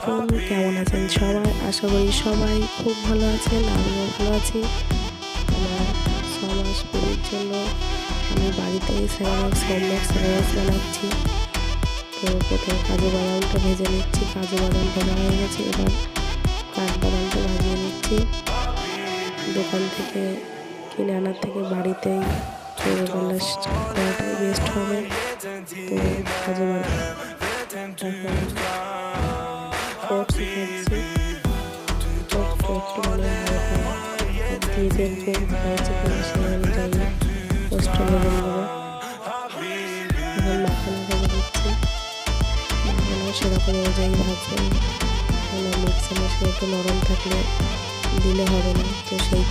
আলাইকুম, কেমন আছেন সবাই? আশা করি সবাই খুব ভালো আছেন। আমিও ভালো আছি। আমার 6 মাস বেবির জন্য আমি বাড়িতেই হোমমেড স্যালাড বানাচ্ছি। তো প্রথমে কাজু বাদামটা ভেজে নিচ্ছি। কাজু বাদাম ভাজা হয়ে গেছে, এবার কাঠবাদামটা ভাজিয়ে নিচ্ছি। দোকান থেকে কিনে আনার থেকে বাড়িতেই তৈরি করলে করাটাই বেস্ট হবে। তো কাজু বাদাম এখন ওটস খাচ্ছি। ওটসটা একটু হালকা দিয়ে দেখবো হয়েছে কিনা, সেই অনুযায়ী ওটসটা লবণ দেবো। এখন মাখানো ভেজে দিচ্ছি। মাখানো সেরকম অনুযায়ী ভাজবো। মিক্সি মেশিনে একটু নরম থাকলে দিলে হবে না, তো সেই